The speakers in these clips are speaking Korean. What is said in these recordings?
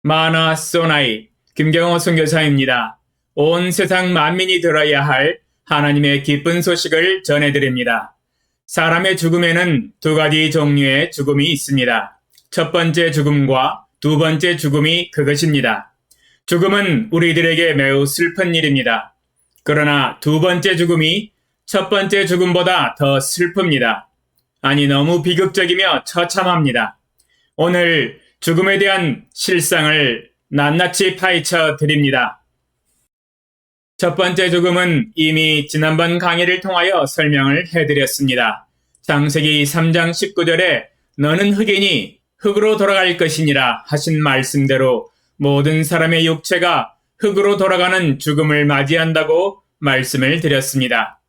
마나 소나이 김경호 선교사입니다. 온 세상 만민이 들어야 할 하나님의 기쁜 소식을 전해드립니다. 사람의 죽음에는 두 가지 종류의 죽음이 있습니다. 첫 번째 죽음과 두 번째 죽음이 그것입니다. 죽음은 우리들에게 매우 슬픈 일입니다. 그러나 두 번째 죽음이 첫 번째 죽음보다 더 슬픕니다. 아니, 너무 비극적이며 처참합니다. 오늘 죽음에 대한 실상을 낱낱이 파헤쳐 드립니다. 첫 번째 죽음은 이미 지난번 강의를 통하여 설명을 해드렸습니다. 창세기 3장 19절에 너는 흙이니 흙으로 돌아갈 것이니라 하신 말씀대로 모든 사람의 육체가 흙으로 돌아가는 죽음을 맞이한다고 말씀을 드렸습니다.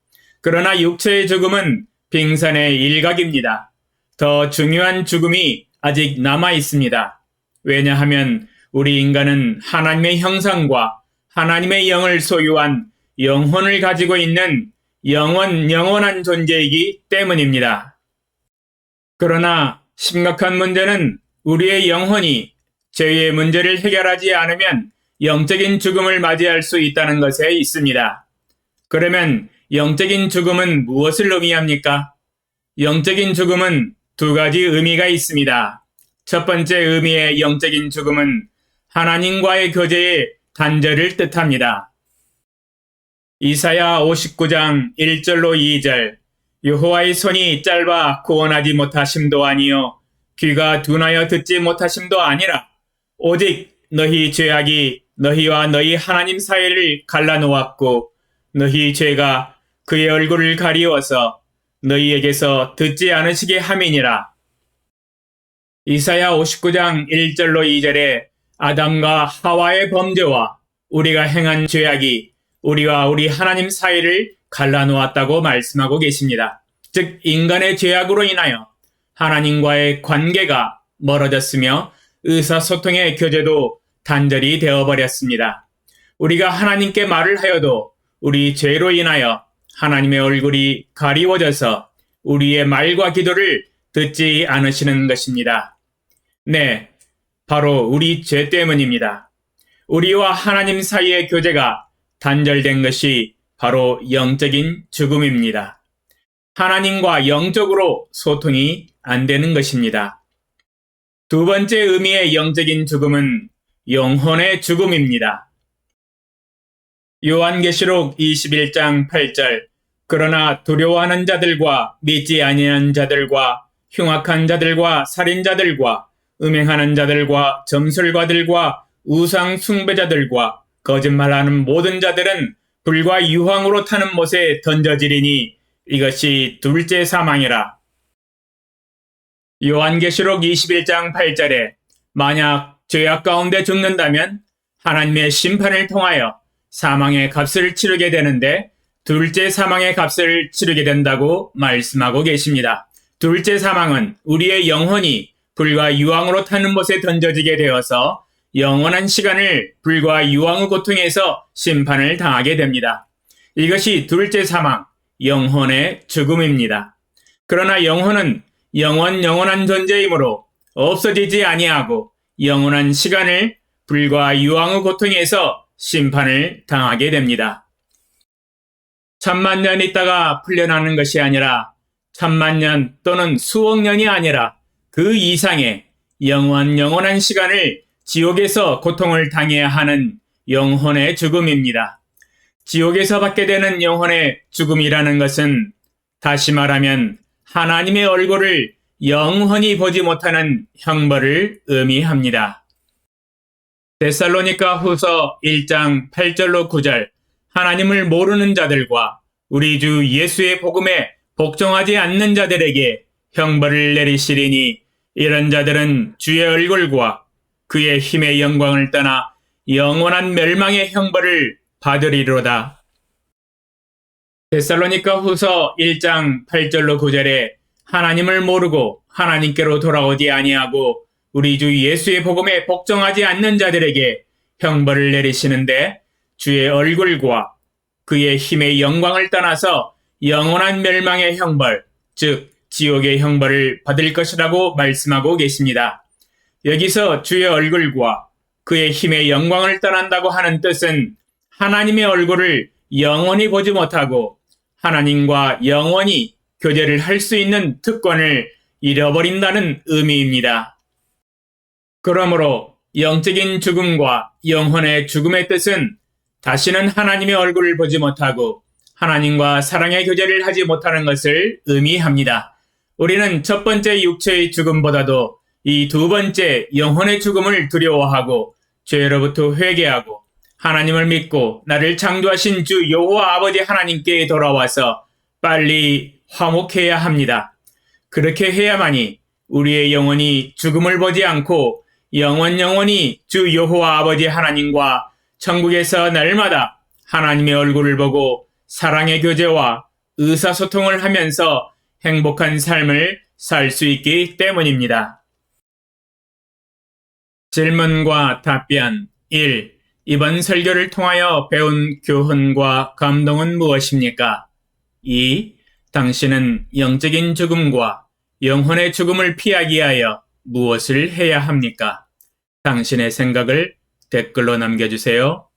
그러나 육체의 죽음은 빙산의 일각입니다. 더 중요한 죽음이 아직 남아 있습니다. 왜냐하면 우리 인간은 하나님의 형상과 하나님의 영을 소유한 영혼을 가지고 있는 영원한 존재이기 때문입니다. 그러나 심각한 문제는 우리의 영혼이 죄의 문제를 해결하지 않으면 영적인 죽음을 맞이할 수 있다는 것에 있습니다. 그러면 영적인 죽음은 무엇을 의미합니까? 영적인 죽음은 두 가지 의미가 있습니다. 첫 번째 의미의 영적인 죽음은 하나님과의 교제의 단절을 뜻합니다. 이사야 59장 1절로 2절 여호와의 손이 짧아 구원하지 못하심도 아니요 귀가 둔하여 듣지 못하심도 아니라 오직 너희 죄악이 너희와 너희 하나님 사이를 갈라놓았고 너희 죄가 그의 얼굴을 가리워서 너희에게서 듣지 않으시게 함이니라. 이사야 59장 1절로 2절에 아담과 하와의 범죄와 우리가 행한 죄악이 우리와 우리 하나님 사이를 갈라놓았다고 말씀하고 계십니다. 즉 인간의 죄악으로 인하여 하나님과의 관계가 멀어졌으며 의사소통의 교제도 단절이 되어버렸습니다. 우리가 하나님께 말을 하여도 우리 죄로 인하여 하나님의 얼굴이 가리워져서 우리의 말과 기도를 듣지 않으시는 것입니다. 네, 바로 우리 죄 때문입니다. 우리와 하나님 사이의 교제가 단절된 것이 바로 영적인 죽음입니다. 하나님과 영적으로 소통이 안 되는 것입니다. 두 번째 의미의 영적인 죽음은 영혼의 죽음입니다. 요한계시록 21장 8절 그러나 두려워하는 자들과 믿지 아니하는 자들과 흉악한 자들과 살인자들과 음행하는 자들과 점술가들과 우상 숭배자들과 거짓말하는 모든 자들은 불과 유황으로 타는 못에 던져지리니 이것이 둘째 사망이라. 요한계시록 21장 8절에 만약 죄악 가운데 죽는다면 하나님의 심판을 통하여 사망의 값을 치르게 되는데 둘째 사망의 값을 치르게 된다고 말씀하고 계십니다. 둘째 사망은 우리의 영혼이 불과 유황으로 타는 못에 던져지게 되어서 영원한 시간을 불과 유황의 고통에서 심판을 당하게 됩니다. 이것이 둘째 사망, 영혼의 죽음입니다. 그러나 영혼은 영원한 존재이므로 없어지지 아니하고 영원한 시간을 불과 유황의 고통에서 심판을 당하게 됩니다. 천만 년 있다가 풀려나는 것이 아니라 천만 년 또는 수억 년이 아니라 그 이상의 영원한 시간을 지옥에서 고통을 당해야 하는 영혼의 죽음입니다. 지옥에서 받게 되는 영혼의 죽음이라는 것은 다시 말하면 하나님의 얼굴을 영원히 보지 못하는 형벌을 의미합니다. 데살로니가 후서 1장 8절로 9절 하나님을 모르는 자들과 우리 주 예수의 복음에 복종하지 않는 자들에게 형벌을 내리시리니 이런 자들은 주의 얼굴과 그의 힘의 영광을 떠나 영원한 멸망의 형벌을 받으리로다. 데살로니가 후서 1장 8절로 9절에 하나님을 모르고 하나님께로 돌아오지 아니하고 우리 주 예수의 복음에 복종하지 않는 자들에게 형벌을 내리시는데 주의 얼굴과 그의 힘의 영광을 떠나서 영원한 멸망의 형벌, 즉 지옥의 형벌을 받을 것이라고 말씀하고 계십니다. 여기서 주의 얼굴과 그의 힘의 영광을 떠난다고 하는 뜻은 하나님의 얼굴을 영원히 보지 못하고 하나님과 영원히 교제를 할 수 있는 특권을 잃어버린다는 의미입니다. 그러므로 영적인 죽음과 영혼의 죽음의 뜻은 다시는 하나님의 얼굴을 보지 못하고 하나님과 사랑의 교제를 하지 못하는 것을 의미합니다. 우리는 첫 번째 육체의 죽음보다도 이 두 번째 영혼의 죽음을 두려워하고 죄로부터 회개하고 하나님을 믿고 나를 창조하신 주 여호와 아버지 하나님께 돌아와서 빨리 화목해야 합니다. 그렇게 해야만이 우리의 영혼이 죽음을 보지 않고 영원히 주 여호와 아버지 하나님과 천국에서 날마다 하나님의 얼굴을 보고 사랑의 교제와 의사소통을 하면서 행복한 삶을 살 수 있기 때문입니다. 질문과 답변 1. 이번 설교를 통하여 배운 교훈과 감동은 무엇입니까? 2. 당신은 영적인 죽음과 영혼의 죽음을 피하기 위하여 무엇을 해야 합니까? 당신의 생각을 댓글로 남겨주세요.